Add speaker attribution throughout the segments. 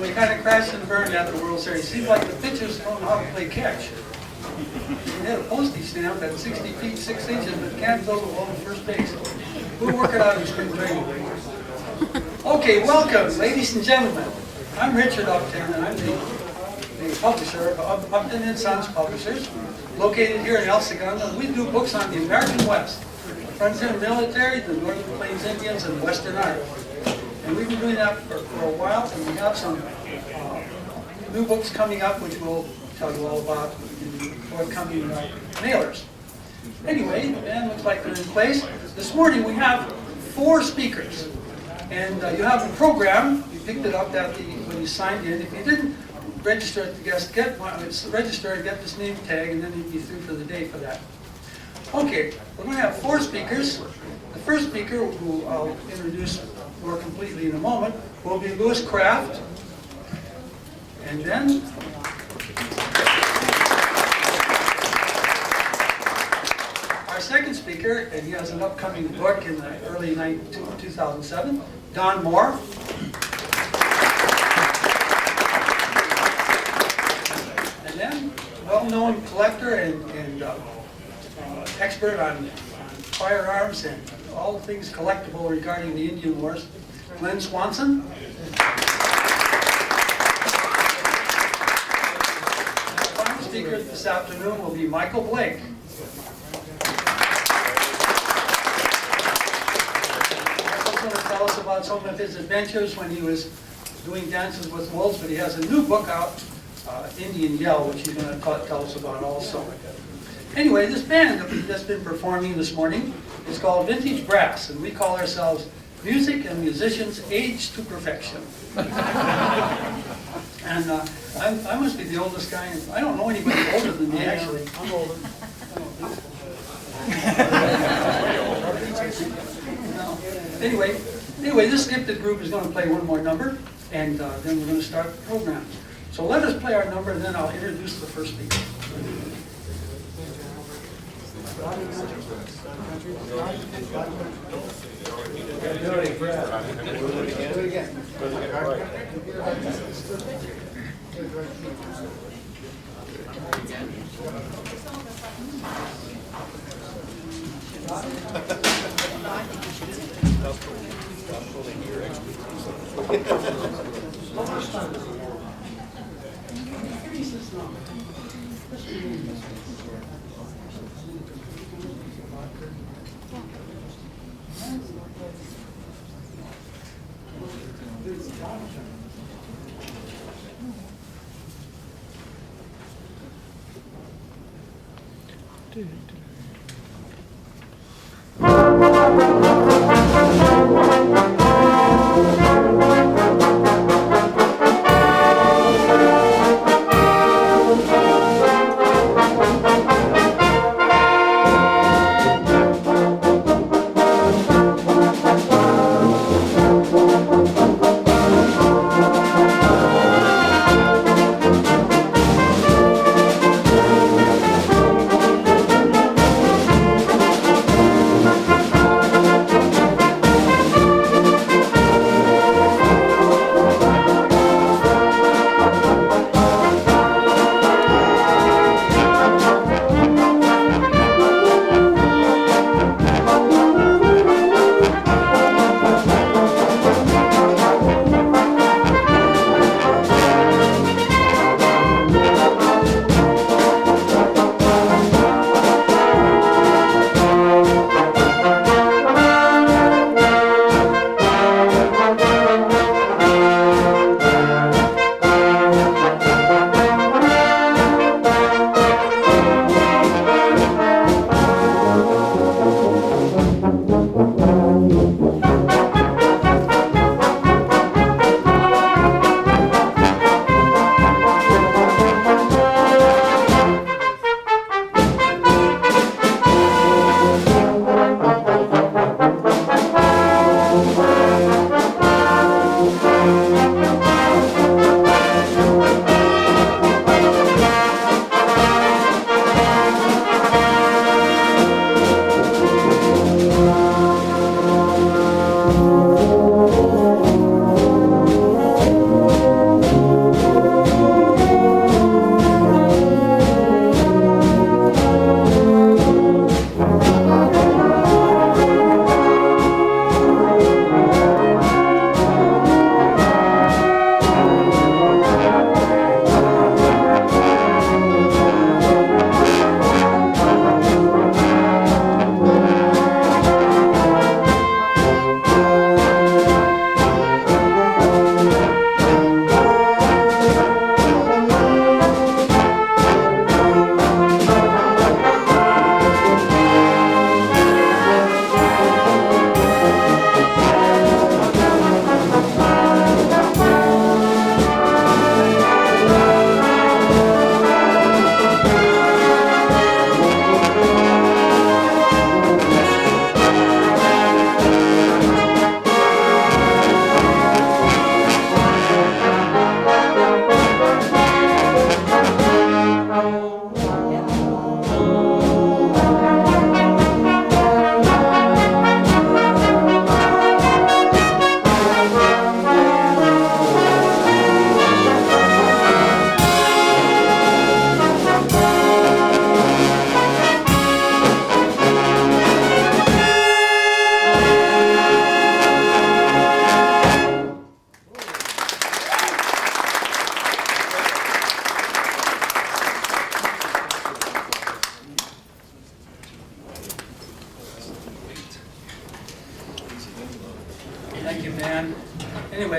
Speaker 1: we kind of crashed and burned at the World Series. Seems like the pitchers don't know how to play catch. We had a postage stamp at 60 feet 6 inches, but can't throw the ball to first base. We'll work it out in spring training. Okay, welcome, ladies and gentlemen. I'm Richard Upton, and I'm the publisher of Upton and Sons Publishers, located here in El Segundo. We do books on the American West, the frontier military, the Northern Plains Indians, and Western art. And we've been doing that for a while, and we have some new books coming up, which we'll tell you all about in the forthcoming mailers. Anyway, the band looks like they're in place. This morning we have 4 speakers, and you have a program. You picked it up when you signed in. If you didn't register at the guest, register and get this name tag, and then you'd be through for the day for that. Okay, we're going to have 4 speakers. The first speaker, who I'll introduce more completely in a moment, will be Kraft, and then our second speaker, and he has an upcoming book in the early 2007, Don Moore. And then, well-known collector and expert on firearms and all things collectible regarding the Indian Wars, Glenn Swanson. The final speaker this afternoon will be Michael Blake. Michael's going to tell us about some of his adventures when he was doing Dances with Wolves, but he has a new book out, Indian Yell, which he's going to tell us about also. Anyway, this band that's been performing this morning is called Vintage Brass, and we call ourselves Music and Musicians Aged to Perfection. And I must be the oldest guy, and I don't know anybody older than me, actually. I'm older. Anyway, this gifted group is going to play one more number, and then we're going to start the program. So let us play our number, and then I'll introduce the first speaker.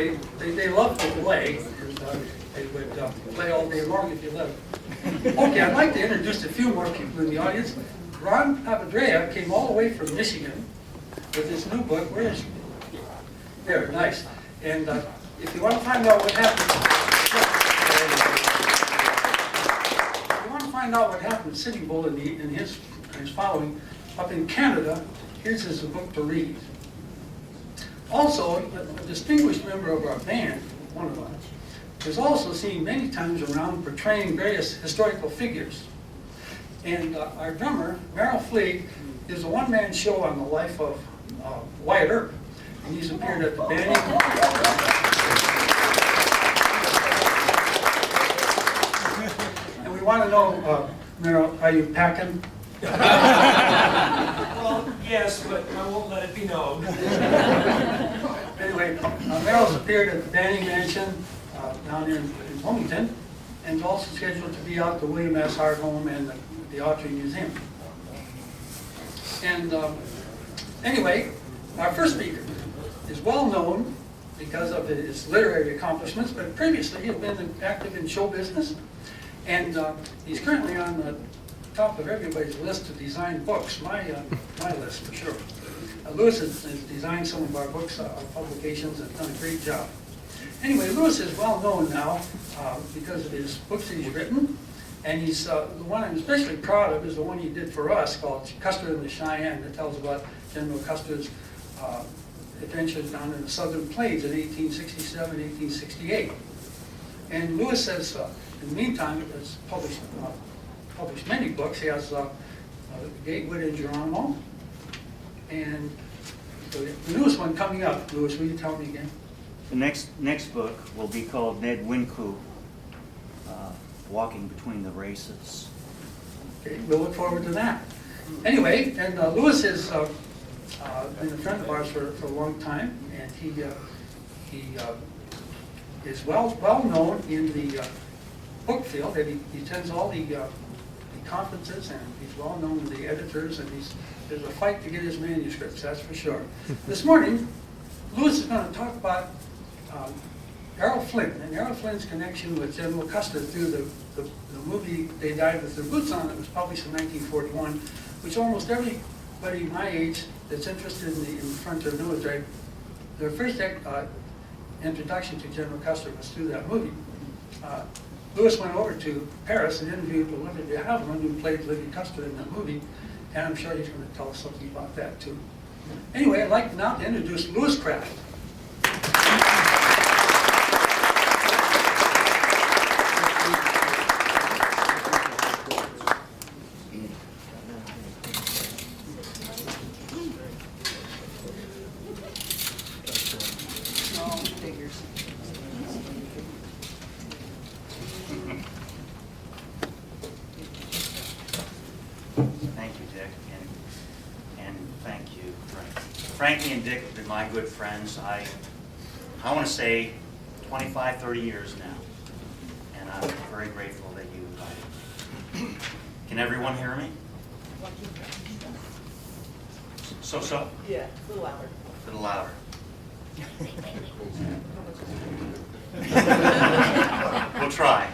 Speaker 1: anyway, they loved to play. And, they would play all day long if you let them. Okay, I'd like to introduce a few more people in the audience. Ron Papadrea came all the way from Michigan with his new book. Where is he? There, nice. And if you want to find out what happened, at Sitting Bull and his following up in Canada, here's his book to read. Also, a distinguished member of our band, one of us, is also seen many times around portraying various historical figures. And our drummer, Errol Flynn, is a one-man show on the life of Wyatt Earp. And he's appeared at the Banning. And we want to know, Merrill, are you packing?
Speaker 2: Well, yes, but I won't let it be known.
Speaker 1: Anyway, Merrill's appeared at the Banning Mansion down here in Wilmington, and is also scheduled to be out at the William S. Hart Home and the Autry Museum. And anyway, our first speaker is well known because of his literary accomplishments, but previously he had been active in show business, and he's currently on the top of everybody's list to design books, my list for sure. Lewis has designed some of our books, our publications, and done a great job. Anyway, Lewis is well known now because of his books that he's written, and he's the one I'm especially proud of is the one he did for us called Custer and the Cheyenne, that tells about General Custer's adventures down in the Southern Plains in 1867, 1868. And Lewis has, in the meantime, has published many books. He has Gatewood and Geronimo, and the newest one coming up. Lewis, will you tell me again?
Speaker 3: The next book will be called Ned Winco, Walking Between the Races.
Speaker 1: Okay, we'll look forward to that. Anyway, and Lewis has been a friend of ours for a long time, and he is well known in the book field. And he attends all the conferences, and he's well known to the editors, and there's a fight to get his manuscripts, that's for sure. This morning, Lewis is going to talk about Errol Flynn, and Errol Flynn's connection with General Custer through the movie They Died With Their Boots On that was published in 1941, which almost everybody my age that's interested in the frontier military, their first introduction to General Custer was through that movie. Lewis went over to Paris and interviewed Olivia Havilland, who played Olivia Custer in that movie, and I'm sure he's going to tell us something about that too. Anyway, I'd like now to introduce Lewis Kraft.
Speaker 3: Frankie and Dick have been my good friends. I want to say 25, 30 years now. And I'm very grateful that you invited me. Can everyone hear me? So?
Speaker 4: Yeah, a little louder.
Speaker 3: A little louder. We'll try.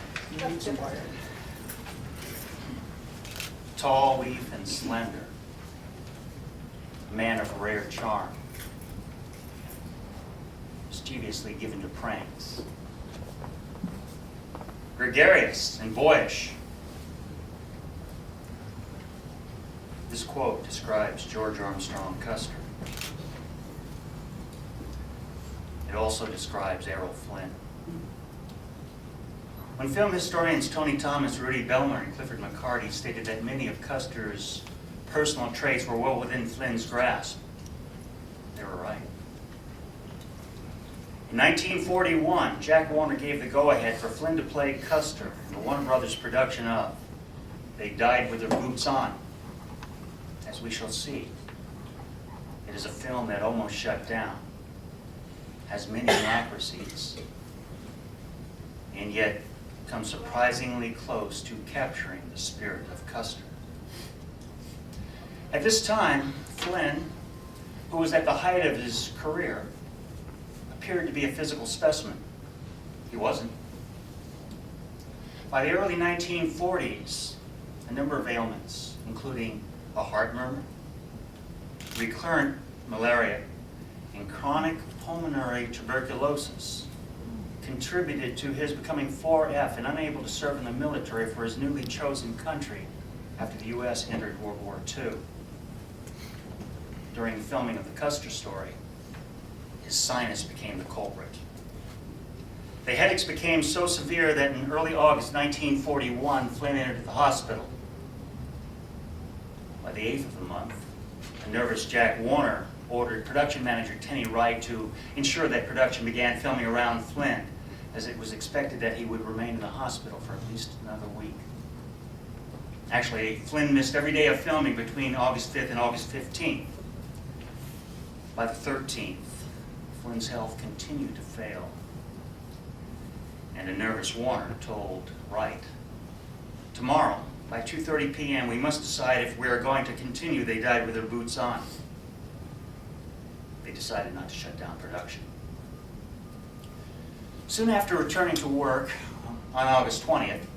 Speaker 3: Tall, weak, and slender. A man of rare charm, mischievously given to pranks, gregarious and boyish. This quote describes George Armstrong Custer. It also describes Errol Flynn. When film historians Tony Thomas, Rudy Bellmer, and Clifford McCarty stated that many of Custer's personal traits were well within Flynn's grasp, they were right. In 1941, Jack Warner gave the go-ahead for Flynn to play Custer in the Warner Brothers production of They Died With Their Boots On. As we shall see, it is a film that almost shut down, has many inaccuracies, and yet comes surprisingly close to capturing the spirit of Custer. At this time, Flynn, who was at the height of his career, appeared to be a physical specimen. He wasn't. By the early 1940s, a number of ailments, including a heart murmur, recurrent malaria, and chronic pulmonary tuberculosis, contributed to his becoming 4F and unable to serve in the military for his newly chosen country after the U.S. entered World War II. During the filming of the Custer story, his sinus became the culprit. The headaches became so severe that in early August 1941, Flynn entered the hospital. By the 8th of the month, a nervous Jack Warner ordered production manager Tenny Wright to ensure that production began filming around Flynn, as it was expected that he would remain in the hospital for at least another week. Actually, Flynn missed every day of filming between August 5th and August 15th. By the 13th, Flynn's health continued to fail, and a nervous Warner told Wright, "Tomorrow, by 2:30 p.m., we must decide if we are going to continue They Died with Their Boots On." They decided not to shut down production. Soon after returning to work on August 20th,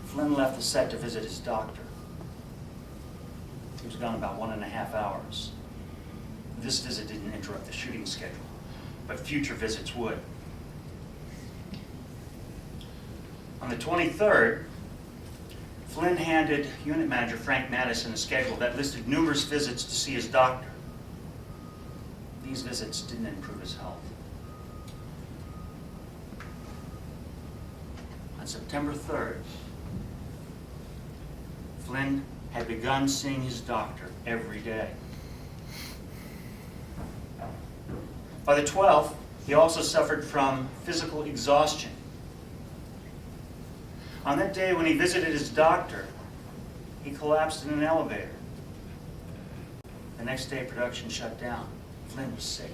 Speaker 3: Flynn left the set to visit his doctor. He was gone about 1.5 hours. This visit didn't interrupt the shooting schedule, but future visits would. On the 23rd, Flynn handed unit manager Frank Madison a schedule that listed numerous visits to see his doctor. These visits didn't improve his health. On September 3rd, Flynn had begun seeing his doctor every day. By the 12th, he also suffered from physical exhaustion. On that day when he visited his doctor, he collapsed in an elevator. The next day, production shut down. Flynn was sick,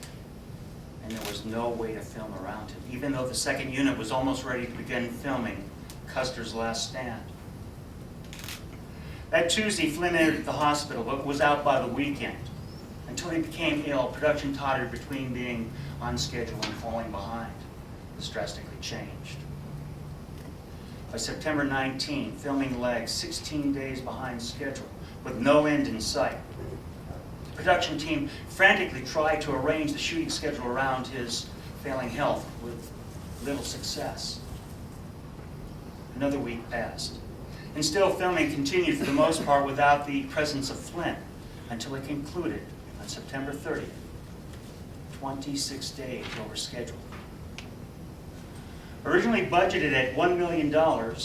Speaker 3: and there was no way to film around him, even though the second unit was almost ready to begin filming Custer's Last Stand. That Tuesday, Flynn entered the hospital, but was out by the weekend. Until he became ill, production tottered between being on schedule and falling behind. This drastically changed. By September 19, filming lagged 16 days behind schedule, with no end in sight. The production team frantically tried to arrange the shooting schedule around his failing health, with little success. Another week passed, and still filming continued for the most part without the presence of Flynn, until it concluded on September 30th, 26 days over schedule. Originally budgeted at $1 million, the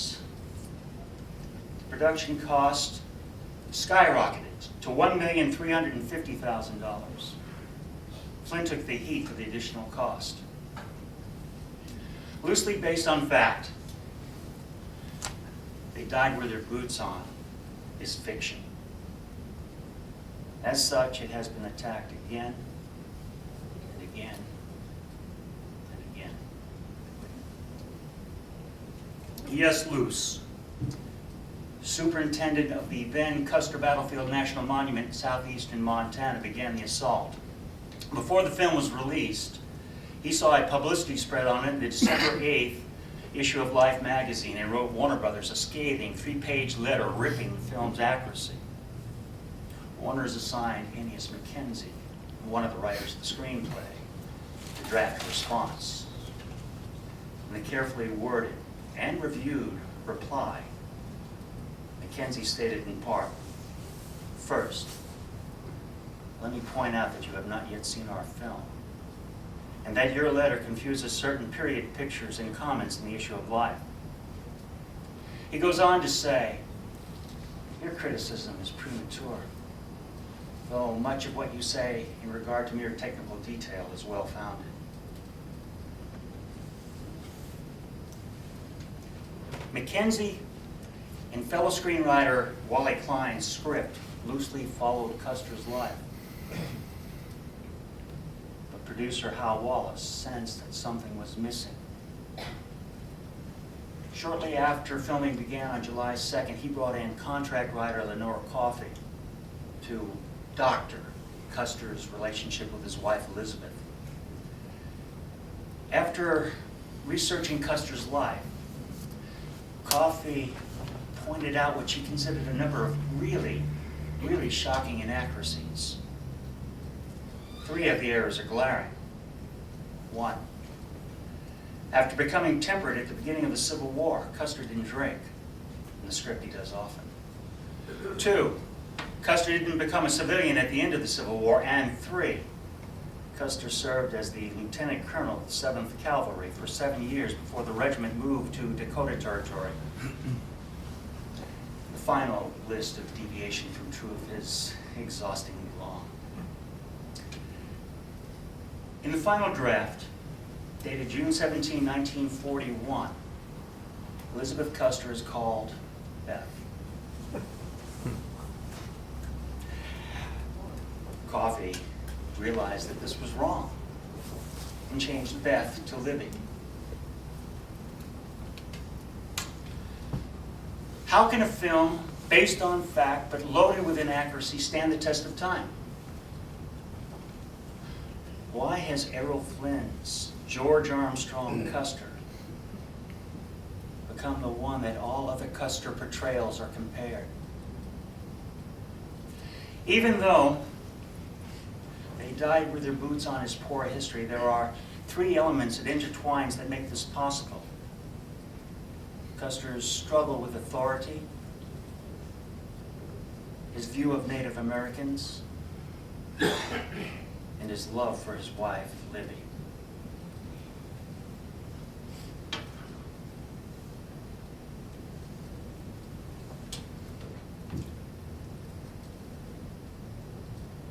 Speaker 3: production cost skyrocketed to $1,350,000. Flynn took the heat for the additional cost. Loosely based on fact, They Died with Their Boots On is fiction. As such, it has been attacked again and again and again. E.S. Luce, superintendent of the then Custer Battlefield National Monument in southeastern Montana, began the assault. Before the film was released, he saw a publicity spread on it in the December 8th issue of Life magazine and wrote Warner Brothers a scathing 3-page letter ripping the film's accuracy. Warner is assigned Aeneas Mackenzie, one of the writers of the screenplay, to draft a response. In the carefully worded and reviewed reply, Mackenzie stated in part, "First, let me point out that you have not yet seen our film, and that your letter confuses certain period pictures and comments in the issue of Life." He goes on to say, "Your criticism is premature, though much of what you say in regard to mere technical detail is well-founded." Mackenzie and fellow screenwriter Wally Klein's script loosely followed Custer's life. But producer Hal Wallace sensed that something was missing. Shortly after filming began on July 2nd, he brought in contract writer Lenore Coffey to doctor Custer's relationship with his wife Elizabeth. After researching Custer's life, Coffey pointed out what she considered a number of really shocking inaccuracies. 3 of the errors are glaring. 1. After becoming temperate at the beginning of the Civil War, Custer didn't drink. In the script, he does often. 2. Custer didn't become a civilian at the end of the Civil War. And 3. Custer served as the lieutenant colonel of the 7th Cavalry for 7 years before the regiment moved to Dakota Territory. The final list of deviation from truth is exhaustingly long. In the final draft, dated June 17, 1941, Elizabeth Custer is called Beth. Coffey realized that this was wrong and changed Beth to Libby. How can a film based on fact but loaded with inaccuracy stand the test of time? Why has Errol Flynn's George Armstrong Custer become the one that all other Custer portrayals are compared? Even though they died with their boots on his poor history, there are 3 elements it intertwines that make this possible. Custer's struggle with authority, his view of Native Americans, and his love for his wife, Libby.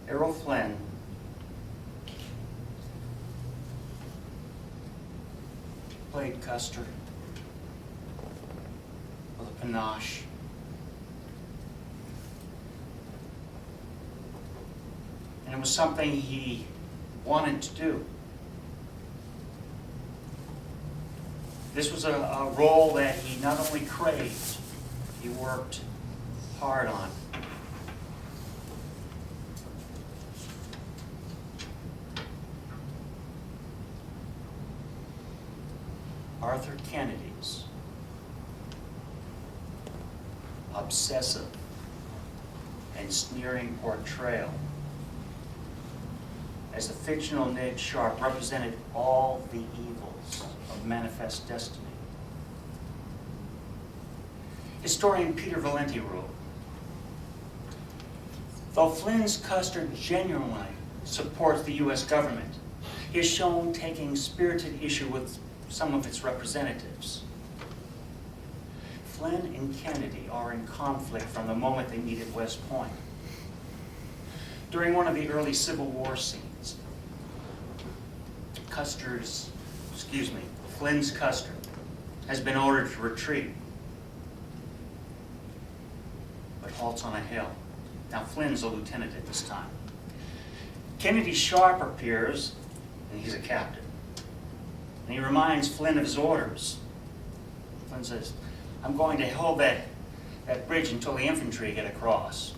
Speaker 3: Errol Flynn played Custer with a panache. And it was something he wanted to do. This was a role that he not only craved, he worked hard on. Arthur Kennedy's obsessive and sneering portrayal as the fictional Ned Sharp represented all the evils of manifest destiny. Historian Peter Valenti wrote, though Flynn's Custer genuinely supports the U.S. government, he is shown taking spirited issue with some of its representatives. Flynn and Kennedy are in conflict from the moment they meet at West Point. During one of the early Civil War scenes, Flynn's Custer has been ordered to retreat, but halts on a hill. Now Flynn's a lieutenant at this time. Kennedy Sharp appears, and he's a captain. And he reminds Flynn of his orders. Flynn says, I'm going to hold that bridge until the infantry get across.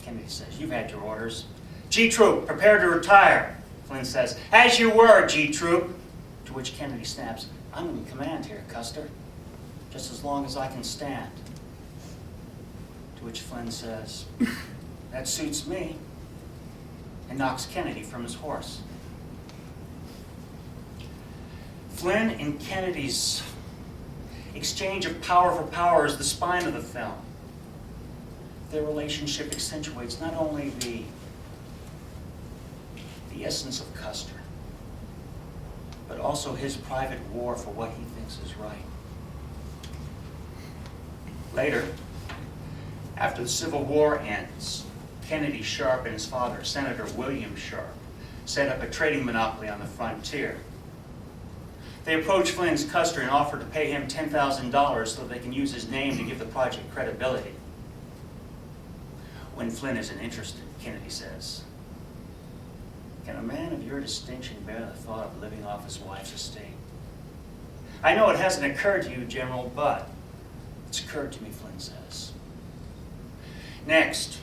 Speaker 3: Kennedy says, you've had your orders. G Troop, prepare to retire. Flynn says, as you were, G Troop. To which Kennedy snaps, I'm in command here, Custer, just as long as I can stand. To which Flynn says, that suits me, and knocks Kennedy from his horse. Flynn and Kennedy's exchange of power for power is the spine of the film. Their relationship accentuates not only the essence of Custer, but also his private war for what he thinks is right. Later, after the Civil War ends, Kennedy Sharp and his father, Senator William Sharp, set up a trading monopoly on the frontier. They approached Flynn's Custer and offered to pay him $10,000 so they can use his name to give the project credibility. When Flynn isn't interested, Kennedy says, can a man of your distinction bear the thought of living off his wife's estate? I know it hasn't occurred to you, General, but it's occurred to me, Flynn says. Next,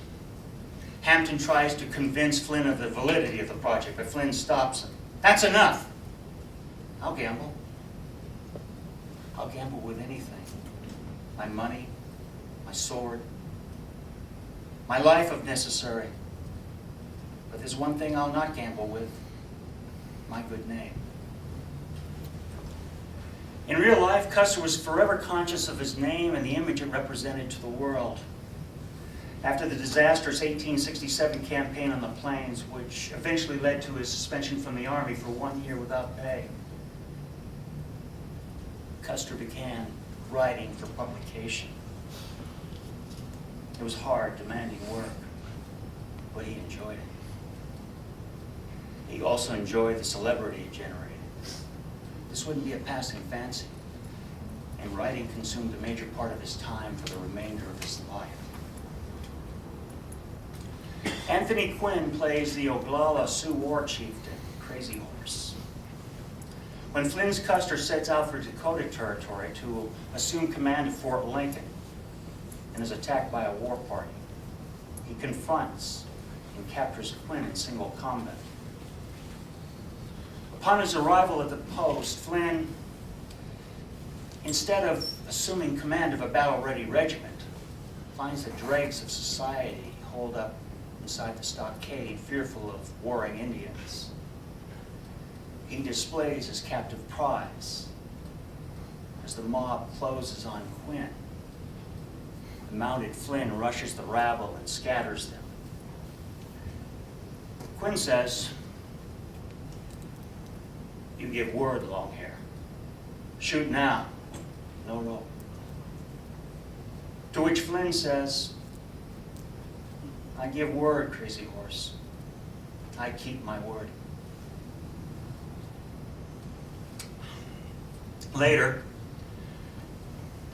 Speaker 3: Hampton tries to convince Flynn of the validity of the project, but Flynn stops him. That's enough. I'll gamble. I'll gamble with anything. My money, my sword, my life if necessary. But there's one thing I'll not gamble with: my good name. In real life, Custer was forever conscious of his name and the image it represented to the world. After the disastrous 1867 campaign on the plains, which eventually led to his suspension from the Army for 1 year without pay, Custer began writing for publication. It was hard, demanding work, but he enjoyed it. He also enjoyed the celebrity it generated. This wouldn't be a passing fancy, and writing consumed a major part of his time for the remainder of his life. Anthony Quinn plays the Oglala Sioux war chieftain, Crazy Horse. When Flynn's Custer sets out for Dakota Territory to assume command of Fort Lincoln and is attacked by a war party, he confronts and captures Quinn in single combat. Upon his arrival at the post, Flynn, instead of assuming command of a battle-ready regiment, finds the dregs of society holed up inside the stockade, fearful of warring Indians. He displays his captive prize as the mob closes on Quinn. The mounted Flynn rushes the rabble and scatters them. Quinn says, "You give word, Longhair. Shoot now, no rope." To which Flynn says, "I give word, Crazy Horse. I keep my word." Later,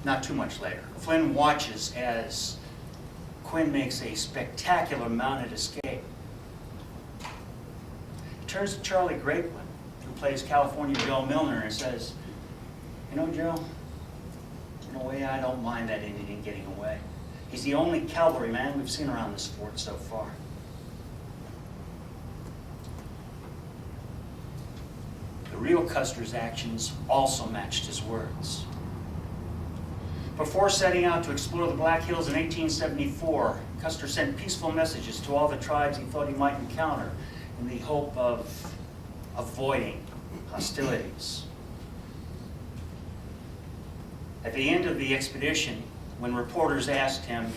Speaker 3: not too much later, Flynn watches as Quinn makes a spectacular mounted escape. He turns to Charlie Grapeland, who plays California Joe Milner, and says, "You know, Joe, in a way I don't mind that Indian getting away. He's the only cavalryman we've seen around this fort so far." The real Custer's actions also matched his words. Before setting out to explore the Black Hills in 1874, Custer sent peaceful messages to all the tribes he thought he might encounter in the hope of avoiding hostilities. At the end of the expedition, when reporters asked him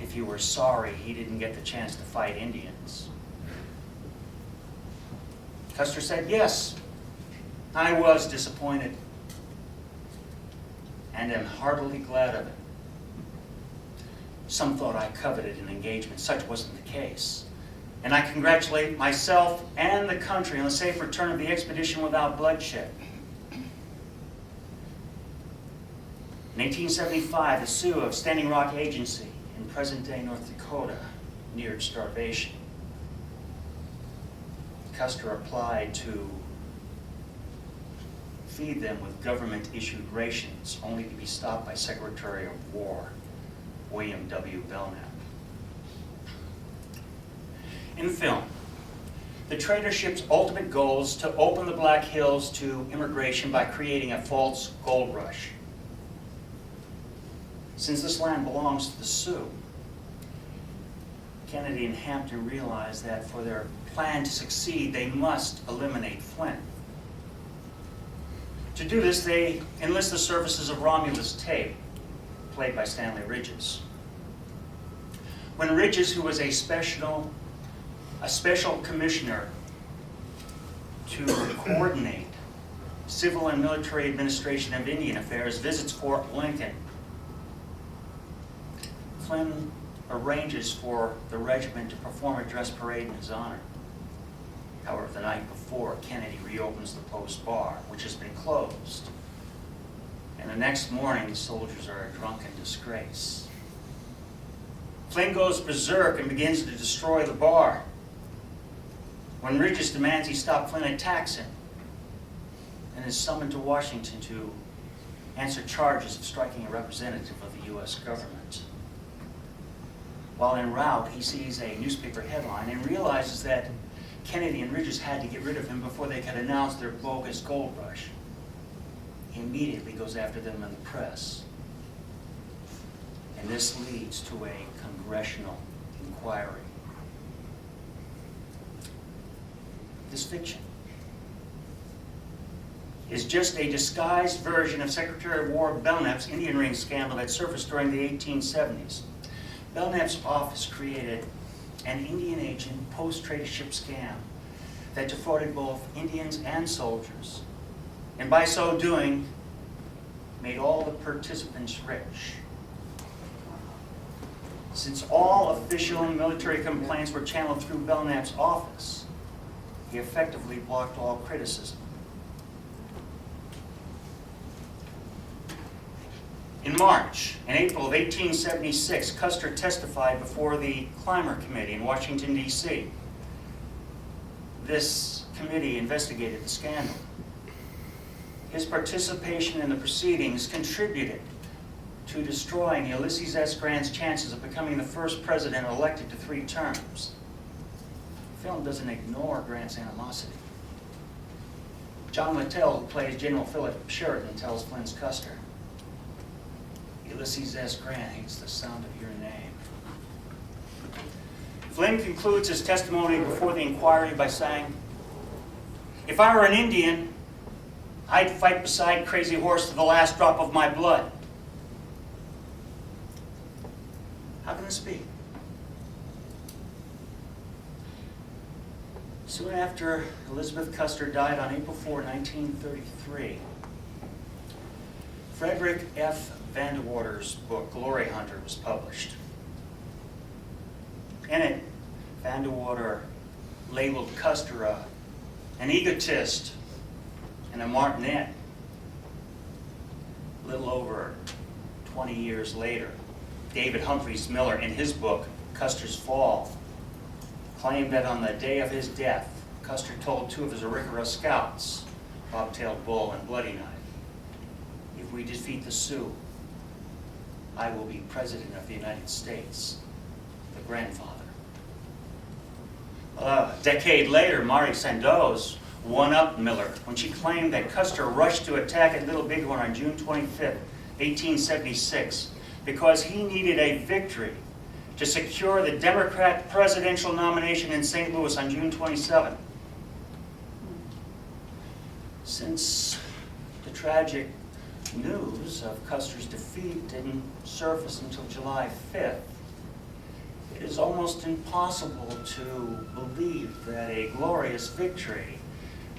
Speaker 3: if he were sorry he didn't get the chance to fight Indians, Custer said, "Yes, I was disappointed and am heartily glad of it. Some thought I coveted an engagement. Such wasn't the case. And I congratulate myself and the country on the safe return of the expedition without bloodshed." In 1875, the Sioux of Standing Rock Agency in present-day North Dakota neared starvation. Custer applied to feed them with government-issued rations, only to be stopped by Secretary of War William W. Belknap. In film, the trader ship's ultimate goal is to open the Black Hills to immigration by creating a false gold rush. Since this land belongs to the Sioux, Kennedy and Hampton realized that for their plan to succeed, they must eliminate Flynn. To do this, they enlist the services of Romulus Tape, played by Stanley Ridges. When Ridges, who was a special commissioner to coordinate civil and military administration of Indian affairs, visits Fort Lincoln, Flynn arranges for the regiment to perform a dress parade in his honor. However, the night before, Kennedy reopens the post bar, which has been closed. And the next morning, the soldiers are a drunken disgrace. Flynn goes berserk and begins to destroy the bar. When Ridges demands he stop, Flynn attacks him and is summoned to Washington to answer charges of striking a representative of the U.S. government. While en route, he sees a newspaper headline and realizes that Kennedy and Ridges had to get rid of him before they could announce their bogus gold rush. He immediately goes after them in the press. And this leads to a congressional inquiry. This fiction is just a disguised version of Secretary of War Belknap's Indian ring scandal that surfaced during the 1870s. Belknap's office created an Indian agent post-tradership scam that defrauded both Indians and soldiers, and by so doing, made all the participants rich. Since all official and military complaints were channeled through Belknap's office, he effectively blocked all criticism. In March and April of 1876, Custer testified before the Clymer Committee in Washington, D.C. This committee investigated the scandal. His participation in the proceedings contributed to destroying Ulysses S. Grant's chances of becoming the first president elected to 3 terms. The film doesn't ignore Grant's animosity. John Littell, who plays General Philip Sheridan, tells Flynn's Custer, Ulysses S. Grant hates the sound of your name. Flynn concludes his testimony before the inquiry by saying, if I were an Indian, I'd fight beside Crazy Horse to the last drop of my blood. How can this be? Soon after Elizabeth Custer died on April 4, 1933, Frederick F. Vandewater's book, Glory Hunter, was published. In it, Vandewater labeled Custer an egotist and a martinet. A little over 20 years later, David Humphreys Miller, in his book, Custer's Fall, claimed that on the day of his death, Custer told 2 of his Arikara scouts, Bobtailed Bull and Bloody Knife, if we defeat the Sioux, I will be President of the United States, the grandfather. A decade later, Mari Sandoz one-upped Miller when she claimed that Custer rushed to attack at Little Bighorn on June 25, 1876, because he needed a victory to secure the Democrat presidential nomination in St. Louis on June 27. Since the tragic news of Custer's defeat didn't surface until July 5th, it is almost impossible to believe that a glorious victory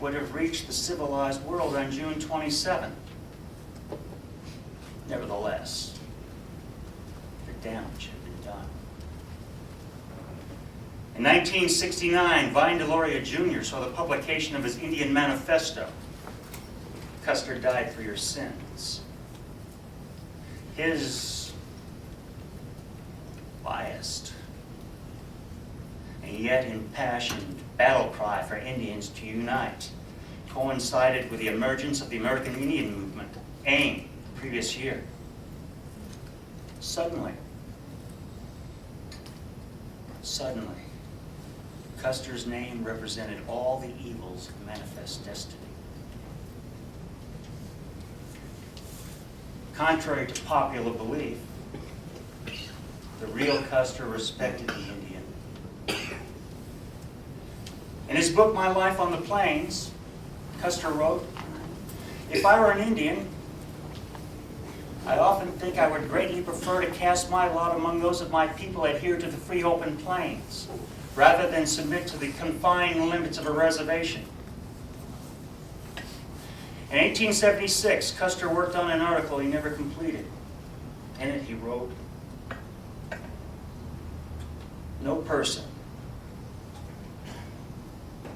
Speaker 3: would have reached the civilized world on June 27. Nevertheless, the damage had been done. In 1969, Vine Deloria Jr. saw the publication of his Indian Manifesto, Custer Died for Your Sins. His biased and yet impassioned battle cry for Indians to unite coincided with the emergence of the American Indian Movement, AIM, the previous year. Suddenly, Custer's name represented all the evils of manifest destiny. Contrary to popular belief, the real Custer respected the Indian. In his book, My Life on the Plains, Custer wrote, if I were an Indian, I often think I would greatly prefer to cast my lot among those of my people adhered to the free open plains, rather than submit to the confined limits of a reservation. In 1876, Custer worked on an article he never completed. In it, he wrote, no person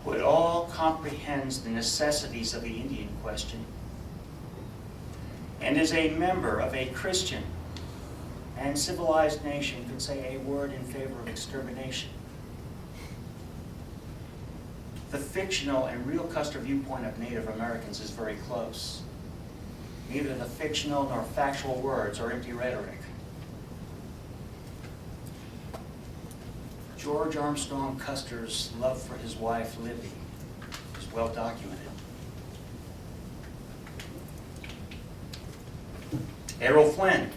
Speaker 3: who at all comprehends the necessities of the Indian question and is a member of a Christian and civilized nation could say a word in favor of extermination. The fictional and real Custer viewpoint of Native Americans is very close. Neither the fictional nor factual words are empty rhetoric. George Armstrong Custer's love for his wife, Livy, is well documented. Errol Flynn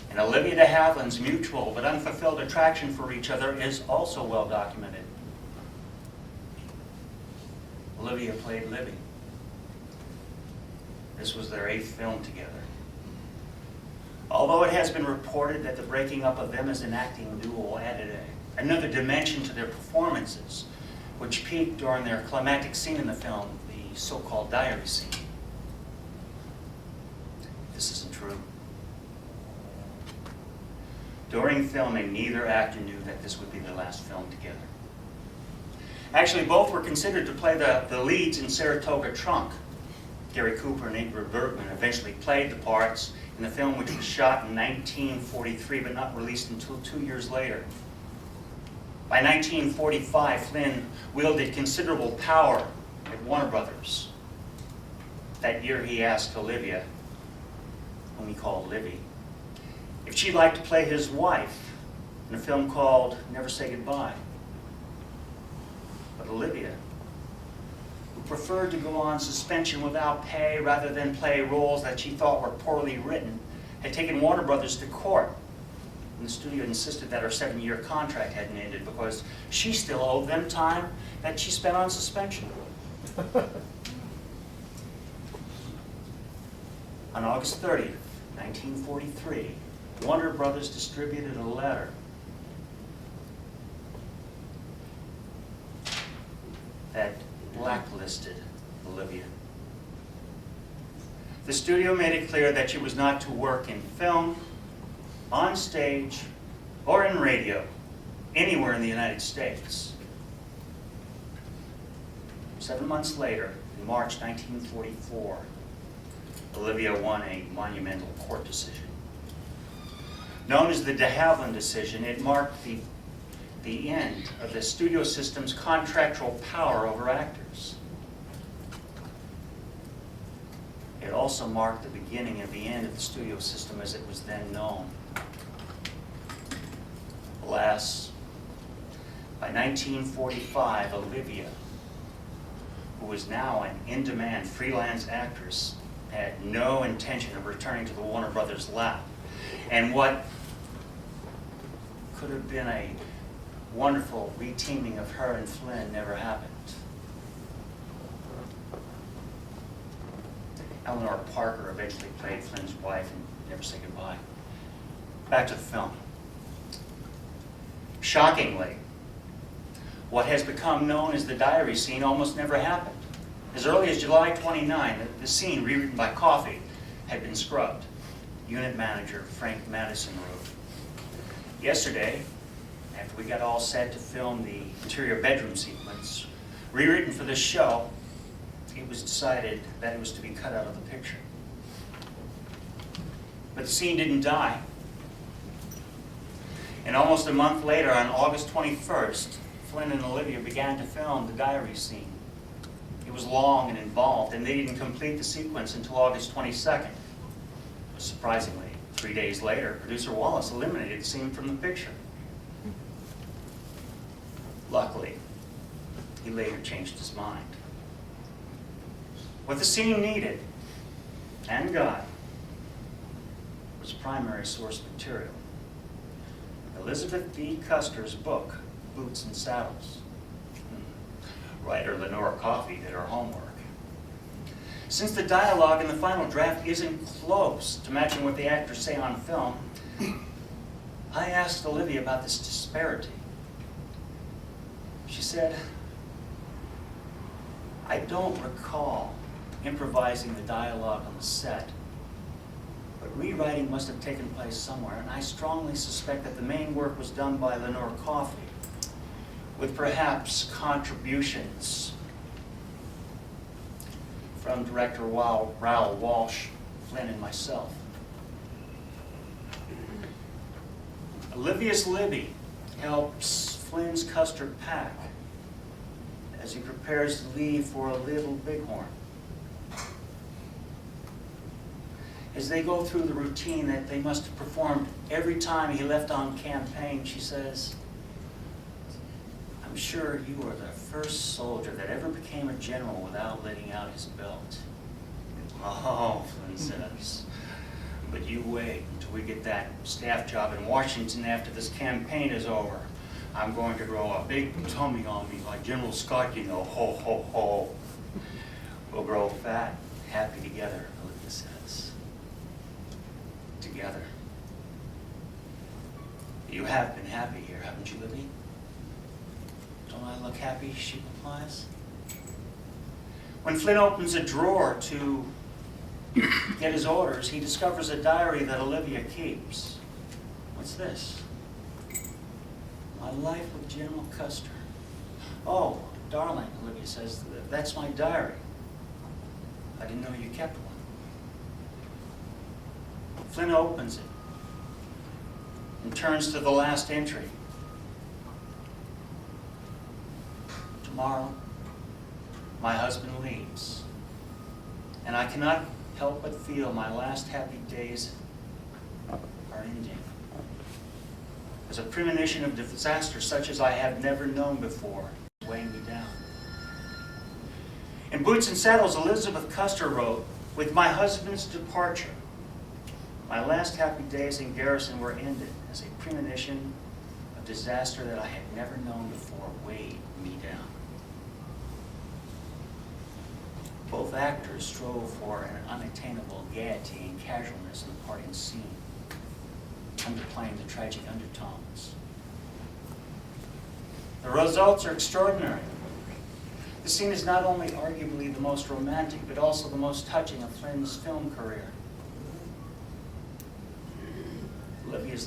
Speaker 3: and Olivia de Havilland's mutual but unfulfilled attraction for each other is also well documented. Olivia played Livy. This was their 8th film together. Although it has been reported that the breaking up of them as an acting duo added another dimension to their performances, which peaked during their climactic scene in the film, the so-called diary scene. This isn't true. During filming, neither actor knew that this would be their last film together. Actually, both were considered to play the leads in Saratoga Trunk. Gary Cooper and Ingrid Bergman eventually played the parts in the film, which was shot in 1943 but not released until 2 years later. By 1945, Flynn wielded considerable power at Warner Brothers. That year he asked Olivia, whom he called Livy, if she'd like to play his wife in a film called Never Say Goodbye. But Olivia, who preferred to go on suspension without pay rather than play roles that she thought were poorly written, had taken Warner Brothers to court. And the studio insisted that her 7-year contract hadn't ended because she still owed them time that she spent on suspension. On August 30th, 1943, Warner Brothers distributed a letter that blacklisted Olivia. The studio made it clear that she was not to work in film, on stage, or in radio, anywhere in the United States. 7 months later, in March 1944, Olivia won a monumental court decision. Known as the de Havilland decision, it marked the end of the studio system's contractual power over actors. It also marked the beginning of the end of the studio system as it was then known. Alas, by 1945, Olivia, who was now an in-demand freelance actress, had no intention of returning to the Warner Brothers lap. And what could have been a wonderful reteaming of her and Flynn never happened. Eleanor Parker eventually played Flynn's wife in Never Say Goodbye. Back to the film. Shockingly, what has become known as the diary scene almost never happened. As early as July 29, the scene, rewritten by Coffey, had been scrubbed. Unit manager Frank Madison wrote, "Yesterday, after we got all set to film the interior bedroom sequence, rewritten for this show, it was decided that it was to be cut out of the picture. But the scene didn't die. And almost a month later, on August 21st, Flynn and Olivia began to film the diary scene. It was long and involved, and they didn't complete the sequence until August 22nd. Surprisingly, 3 days later, producer Wallace eliminated the scene from the picture. Luckily, he later changed his mind. What the scene needed, and got, was primary source material. Elizabeth B. Custer's book, Boots and Saddles. Writer Lenore Coffey did her homework. Since the dialogue in the final draft isn't close to matching what the actors say on film, I asked Olivia about this disparity. She said, "I don't recall improvising the dialogue on the set, but rewriting must have taken place somewhere, and I strongly suspect that the main work was done by Lenore Coffey, with perhaps contributions from director Raoul Walsh, Flynn, and myself." Olivia's Libby helps Flynn's Custer pack as he prepares to leave for a Little Bighorn. As they go through the routine that they must have performed every time he left on campaign, she says, sure you are the first soldier that ever became a general without letting out his belt. Oh, Flynn says. But you wait until we get that staff job in Washington after this campaign is over. I'm going to grow a big tummy on me like General Scott, you know, ho, ho, ho. We'll grow fat, happy together, Olivia says. Together. You have been happy here, haven't you, Libby? Don't I look happy, she replies. When Flynn opens a drawer to get his orders, he discovers a diary that Olivia keeps. What's this? My life with General Custer. Oh, darling, Olivia says, that's my diary. I didn't know you kept one. Flynn opens it and turns to the last entry. Tomorrow, my husband leaves, and I cannot help but feel my last happy days are ending. As a premonition of disaster such as I have never known before, weighing me down. In Boots and Saddles, Elizabeth Custer wrote, with my husband's departure, my last happy days in garrison were ended as a premonition of disaster that I had never known before weighed me down. Both actors strove for an unattainable gaiety and casualness in the parting scene, underplaying the tragic undertones. The results are extraordinary. The scene is not only arguably the most romantic, but also the most touching of Flynn's film career.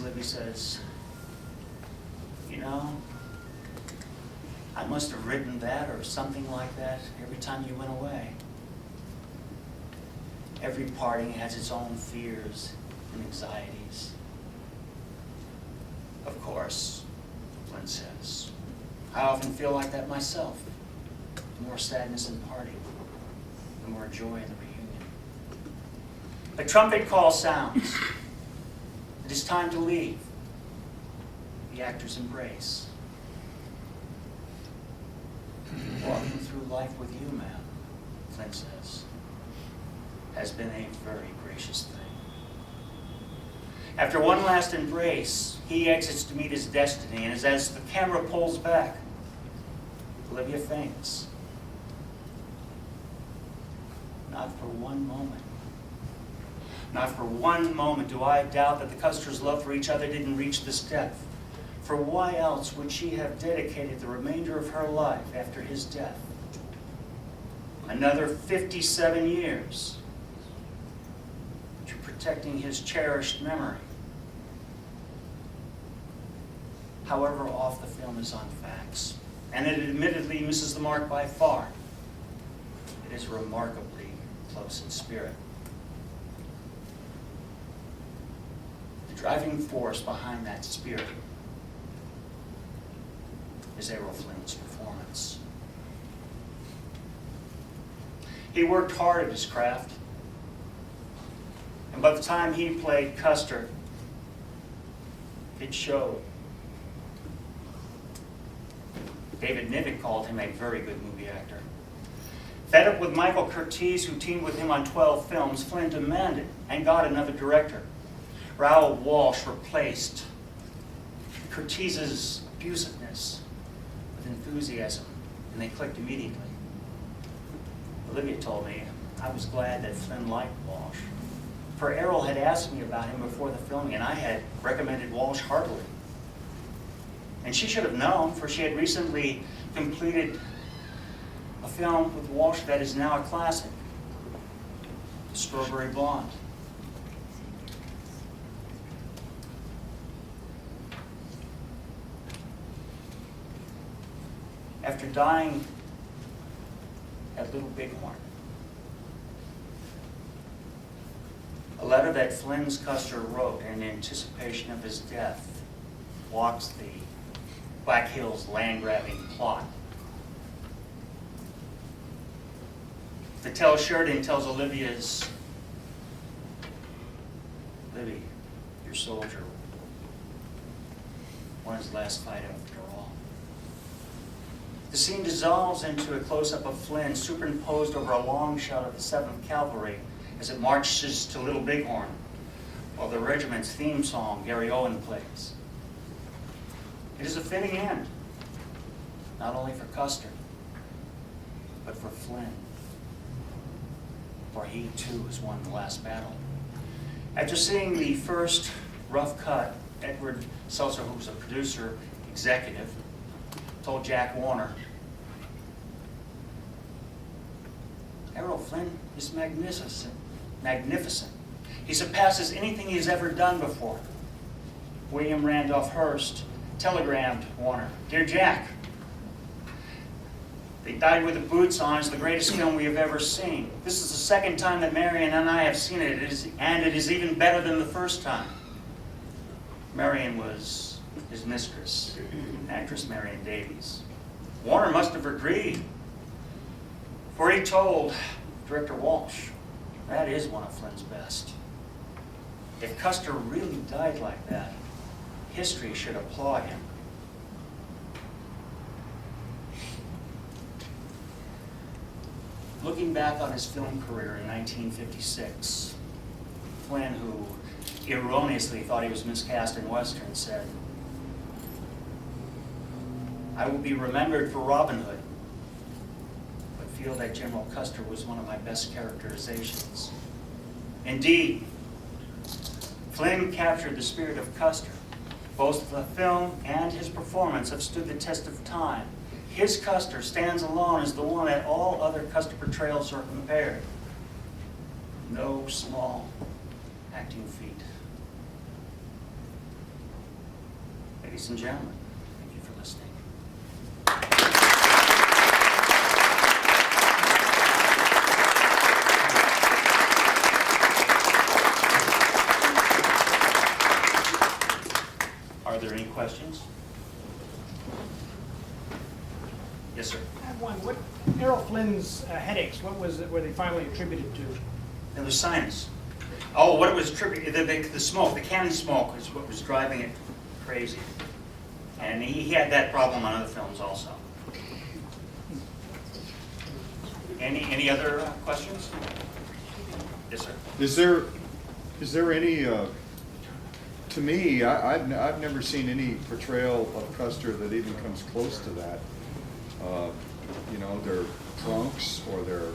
Speaker 3: Libby says, you know, I must have written that or something like that every time you went away. Every parting has its own fears and anxieties. Of course, Flynn says, I often feel like that myself. The more sadness in parting, the more joy in the reunion. A trumpet call sounds. It is time to leave. The actors embrace. Walking through life with you, ma'am, Flynn says, has been a very gracious thing. After one last embrace, he exits to meet his destiny, and as the camera pulls back, Olivia faints. Not for one moment. Not for one moment do I doubt that the Custers' love for each other didn't reach this depth. For why else would she have dedicated the remainder of her life after his death? Another 57 years to protecting his cherished memory. However off the film is on facts, and it admittedly misses the mark by far, it is remarkably close in spirit. The driving force behind that spirit is Errol Flynn's performance. He worked hard at his craft, and by the time he played Custer, it showed. David Niven called him a very good movie actor. Fed up with Michael Curtiz, who teamed with him on 12 films, Flynn demanded and got another director. Raoul Walsh replaced Curtiz's abusiveness with enthusiasm, and they clicked immediately. Olivia told me I was glad that Flynn liked Walsh, for Errol had asked me about him before the filming, and I had recommended Walsh heartily. And she should have known, for she had recently completed a film with Walsh that is now a classic, Strawberry Blonde. After dying at Little Bighorn, a letter that Flynn's Custer wrote in anticipation of his death walks the Black Hills land-grabbing plot. Fattel Sheridan tells Olivia's, Libby, your soldier, won his last fight after all. The scene dissolves into a close-up of Flynn superimposed over a long shot of the 7th Cavalry as it marches to Little Bighorn, while the regiment's theme song, Gary Owen, plays. It is a fitting end, not only for Custer, but for Flynn, for he too has won the last battle. After seeing the first rough cut, Edward Seltzer, who was a producer executive, told Jack Warner, "Errol Flynn is magnificent. He surpasses anything he's ever done before." William Randolph Hearst telegrammed Warner, "Dear Jack, They Died with the Boots On is the greatest film we have ever seen. This is the second time that Marion and I have seen it, and it is even better than the first time." Marion was his mistress, actress Marion Davies. Warner must have agreed, for he told director Walsh, "That is one of Flynn's best. If Custer really died like that, history should applaud him." Looking back on his film career in 1956, Flynn, who erroneously thought he was miscast in Western, said, "I will be remembered for Robin Hood, but feel that General Custer was one of my best characterizations." Indeed, Flynn captured the spirit of Custer. Both the film and his performance have stood the test of time. His Custer stands alone as the one that all other Custer portrayals are compared. No small acting feat. Ladies and gentlemen, thank you for listening. Are there any questions? Yes, sir.
Speaker 4: I have one. What Errol Flynn's headaches? Were they finally attributed to?
Speaker 3: It was sinus. Oh, what it was attributed, the smoke, the cannon smoke is what was driving it crazy. And he had that problem on other films also. Any other questions? Yes, sir.
Speaker 5: Is there any, to me, I've never seen any portrayal of Custer that even comes close to that. You know, their trunks or their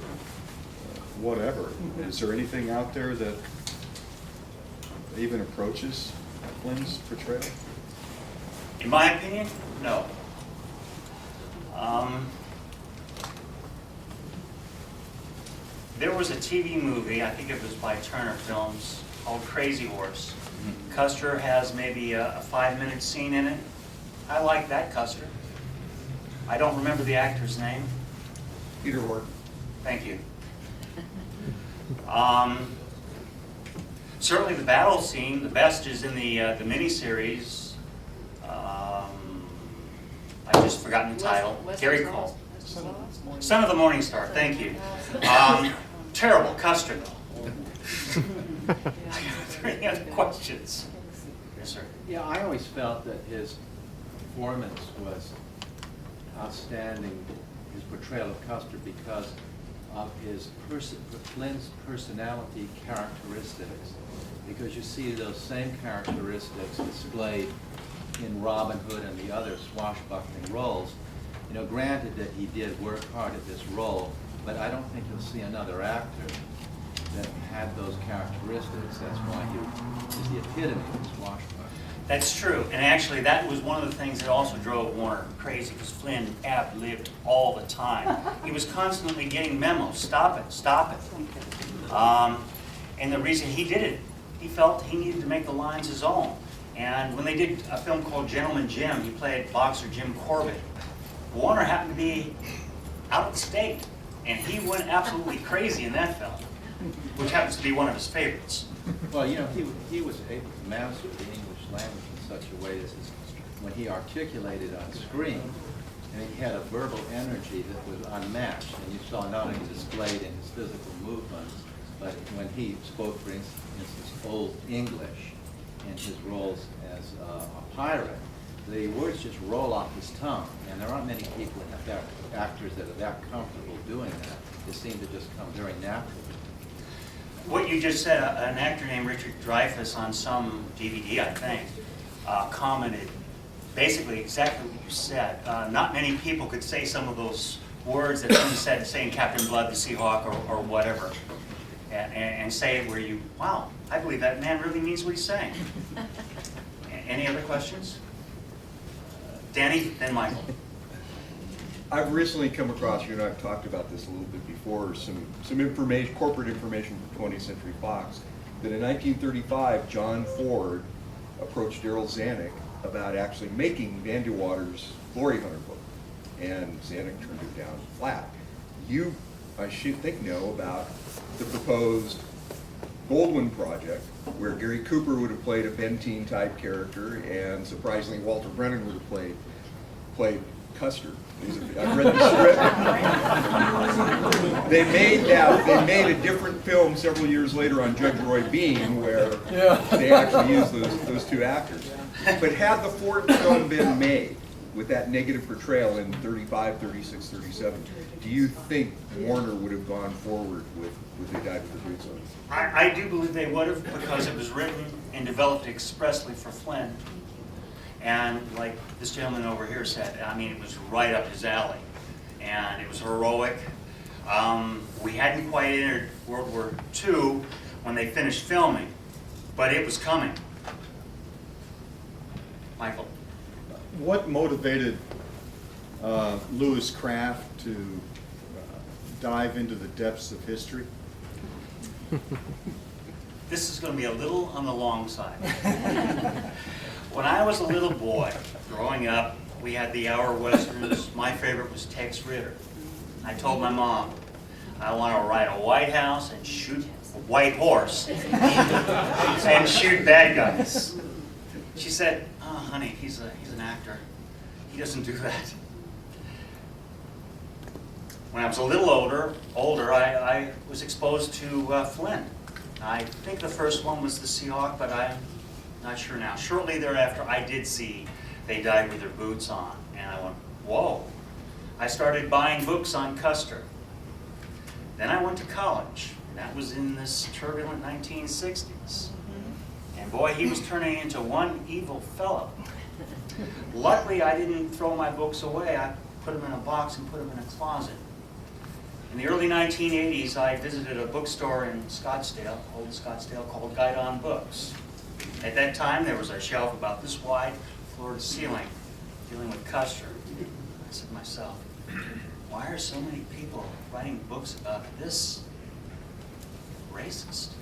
Speaker 5: whatever. Is there anything out there that even approaches Flynn's portrayal?
Speaker 3: In my opinion, no. There was a TV movie, I think it was by Turner Films, called Crazy Horse. Custer has maybe a 5-minute scene in it. I like that Custer. I don't remember the actor's name.
Speaker 5: Peter Horton.
Speaker 3: Thank you. Certainly the battle scene, the best is in the miniseries. I've just forgotten the title. Gary Cole. Son of the Morning Star, thank you. Terrible Custer, though. Are there any other questions? Yes, sir.
Speaker 6: Yeah, I always felt that his performance was outstanding, his portrayal of Custer, because of his Flynn's personality characteristics. Because you see those same characteristics displayed in Robin Hood and the other swashbuckling roles. You know, granted that he did work hard at this role, but I don't think you'll see another actor that had those characteristics. That's why he is the epitome of swashbuckling.
Speaker 3: That's true, and actually that was one of the things that also drove Warner crazy, because Flynn ad-libbed all the time. He was constantly getting memos, stop it, stop it. And the reason he did it, he felt he needed to make the lines his own. And when they did a film called Gentleman Jim, he played boxer Jim Corbett. Warner happened to be out of state, and he went absolutely crazy in that film, which happens to be one of his favorites.
Speaker 6: Well, you know, he was able to master the English language in such a way that when he articulated on screen, and he had a verbal energy that was unmatched, and you saw not only displayed in his physical movements, but when he spoke, for instance, Old English in his roles as a pirate, the words just roll off his tongue, and there aren't many people, actors that are that comfortable doing that. They seem to just come very naturally.
Speaker 3: What you just said, an actor named Richard Dreyfuss on some DVD, I think, commented basically exactly what you said. Not many people could say some of those words that Flynn said, saying Captain Blood, the Seahawk, or whatever, and say it where you, wow, I believe that man really means what he's saying. Any other questions? Danny, then Michael.
Speaker 5: I've recently come across, you and I've talked about this a little bit before, some information, corporate information from 20th Century Fox, that in 1935, John Ford approached Errol Zanuck about actually making Van de Water's Glory Hunter book, and Zanuck turned it down flat. You, I should think, know about the proposed Goldwyn project, where Gary Cooper would have played a Benteen type character, and surprisingly Walter Brennan would have played Custer. I've read the script. They made a different film several years later on Judge Roy Bean, where they actually used those two actors. But had the Ford film been made with that negative portrayal in 35, 36, 37, do you think Warner would have gone forward with They Died with Their Boots On?
Speaker 3: I do believe they would have, because it was written and developed expressly for Flynn. And like this gentleman over here said, I mean, it was right up his alley. And it was heroic. We hadn't quite entered World War II when they finished filming, but it was coming. Michael.
Speaker 5: What motivated Lewis Kraft to dive into the depths of history?
Speaker 3: This is going to be a little on the long side. When I was a little boy, growing up, we had the hour westerns. My favorite was Tex Ritter. I told my mom, I want to ride a white house and shoot a white horse and shoot bad guys. She said, oh, honey, he's an actor. He doesn't do that. When I was a little older, I was exposed to Flynn. I think the first one was the Seahawk, but I'm not sure now. Shortly thereafter, I did see They Died with Their Boots On, and I went, whoa. I started buying books on Custer. Then I went to college, and that was in this turbulent 1960s. And boy, he was turning into one evil fellow. Luckily, I didn't throw my books away. I put them in a box and put them in a closet. In the early 1980s, I visited a bookstore in Scottsdale, old Scottsdale, called Guidon Books. At that time, there was a shelf about this wide, floor to ceiling, dealing with Custer. I said to myself, why are so many people writing books about this racist?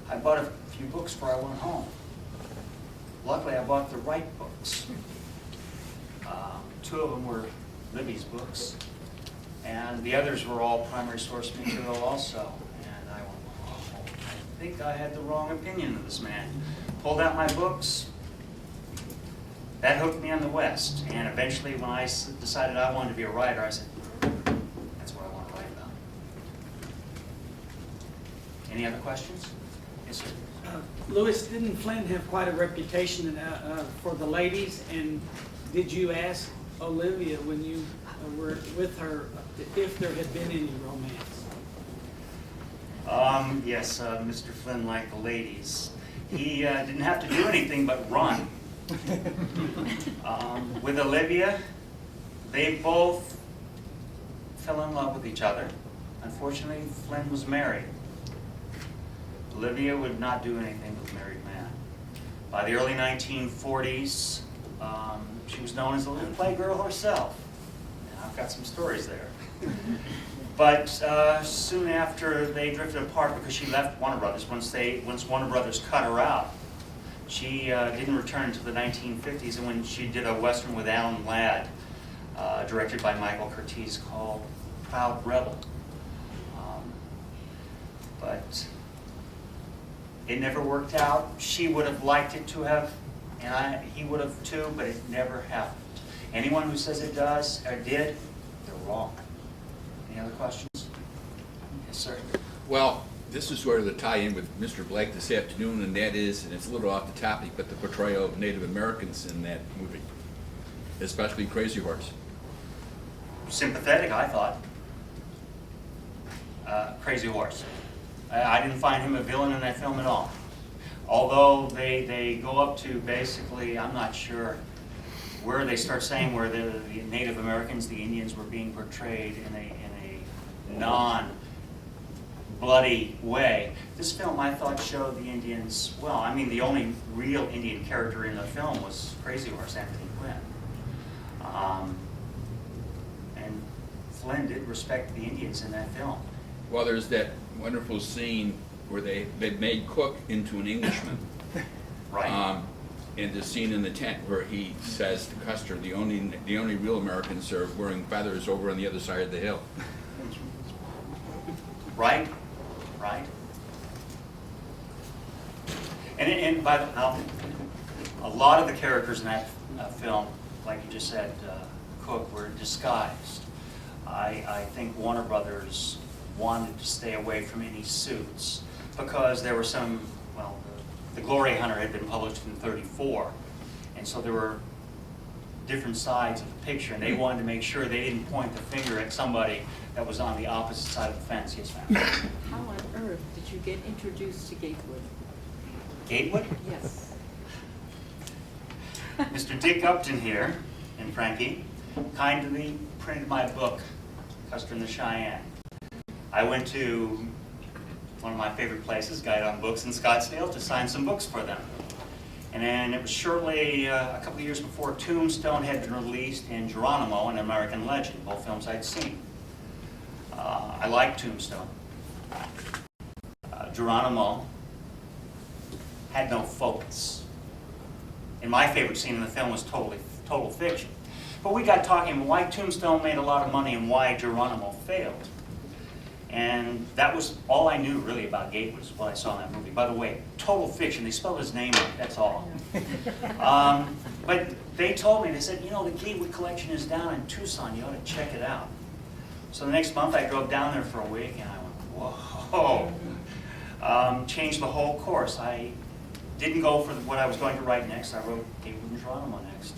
Speaker 3: I bought a few books before I went home. Luckily, I bought the right books. Two of them were Libby's books, and the others were all primary source material also. And I went, oh, I think I had the wrong opinion of this man. Pulled out my books. That hooked me on the West, and eventually when I decided I wanted to be a writer, I said, that's what I want to write about. Any other questions? Yes, sir.
Speaker 7: Lewis, didn't Flynn have quite a reputation for the ladies, and did you ask Olivia when you were with her if there had been any romance?
Speaker 3: Yes, Mr. Flynn liked the ladies. He didn't have to do anything but run. With Olivia, they both fell in love with each other. Unfortunately, Flynn was married. Olivia would not do anything with a married man. By the early 1940s, she was known as the little playgirl herself. And I've got some stories there. But soon after they drifted apart because she left Warner Brothers, once Warner Brothers cut her out, she didn't return until the 1950s, and when she did a Western with Alan Ladd, directed by Michael Curtiz, called Proud Rebel. But it never worked out. She would have liked it to have, and he would have too, but it never happened. Anyone who says it does or did, they're wrong. Any other questions? Yes, sir.
Speaker 8: Well, This is sort of the tie-in with Mr. Blake this afternoon, and that is, and it's a little off the topic, but the portrayal of Native Americans in that movie, especially Crazy Horse.
Speaker 3: Sympathetic, I thought. Crazy Horse. I didn't find him a villain in that film at all. Although they go up to basically, I'm not sure where they start saying where the Native Americans, the Indians, were being portrayed in a non-bloody way. This film, I thought, showed the Indians, well, I mean, the only real Indian character in the film was Crazy Horse, Anthony Quinn. And Flynn did respect the Indians in that film.
Speaker 8: Well, there's that wonderful scene where they made Cook into an Englishman.
Speaker 3: Right.
Speaker 8: And the scene in the tent where he says to Custer, the only real Americans are wearing feathers over on the other side of the hill.
Speaker 3: Right, right. And by the, a lot of the characters in that film, like you just said, Cook, were disguised. I think Warner Brothers wanted to stay away from any suits because there were some, well, the Glory Hunter had been published in '34, and so there were different sides of the picture, and they wanted to make sure they didn't point the finger at somebody that was on the opposite side of the fence. Yes, ma'am.
Speaker 9: How on earth did you get introduced to Gatewood?
Speaker 3: Gatewood?
Speaker 9: Yes.
Speaker 3: Mr. Dick Upton here, and Frankie, kindly printed my book, Custer and the Cheyenne. I went to one of my favorite places, Guide on Books in Scottsdale, to sign some books for them. And then it was shortly a couple of years before Tombstone had been released and Geronimo, an American Legend, both films I'd seen. I liked Tombstone. Geronimo had no focus. And my favorite scene in the film was total fiction. But we got talking why Tombstone made a lot of money and why Geronimo failed. And that was all I knew really about Gatewood, was what I saw in that movie. By the way, total fiction, they spelled his name wrong, that's all. But they told me, they said, you know, the Gatewood collection is down in Tucson, you ought to check it out. So the next month I drove down there for a week and I went, whoa. Changed the whole course. I didn't go for what I was going to write next. I wrote Gatewood and Geronimo next.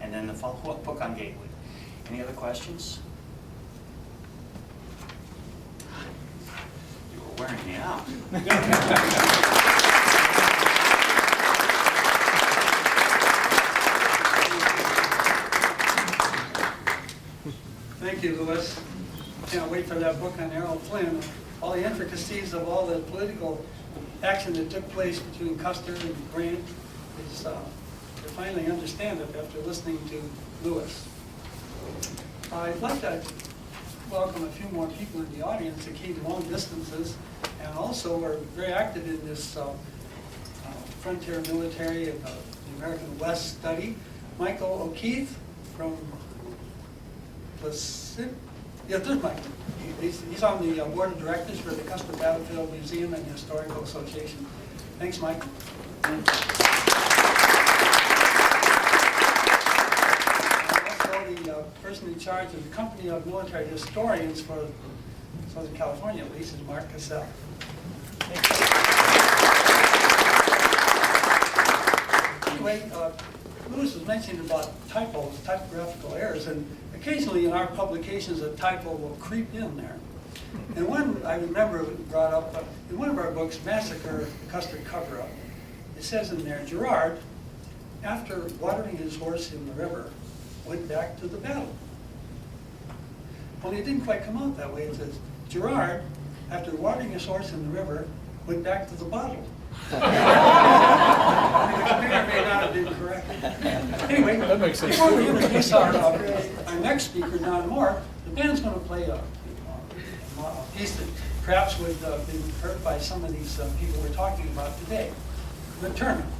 Speaker 3: And then the follow-up book on Gatewood. Any other questions? You were wearing me out.
Speaker 1: Thank you, Louis. Can't wait for that book on Errol Flynn. All the intricacies of all the political action that took place between Custer and Grant is to finally understand it after listening to Louis. I'd like to welcome a few more people in the audience that came long distances and also are very active in this frontier military and the American West study. Michael O'Keefe from Yeah, there's Michael. He's on the board of directors for the Custer Battlefield Museum and Historical Association. Thanks, Michael. Also the person in charge of the Company of Military Historians for Southern California, at least, is Mark Cassell. Anyway, Louis was mentioning about typos, typographical errors, and occasionally in our publications a typo will creep in there. And one I remember brought up in one of our books, Massacre, the Custer Cover-Up. It says in there, Gerard, after watering his horse in the river, went back to the battle. Well, it didn't quite come out that way. It says, Gerard, after watering his horse in the river, went back to the bottle. Which may or may not have been correct. Anyway, that makes sense. Before we introduce our next speaker, Don Moore, the band's going to play a piece that perhaps would have been heard by some of these people we're talking about today. The Terminal.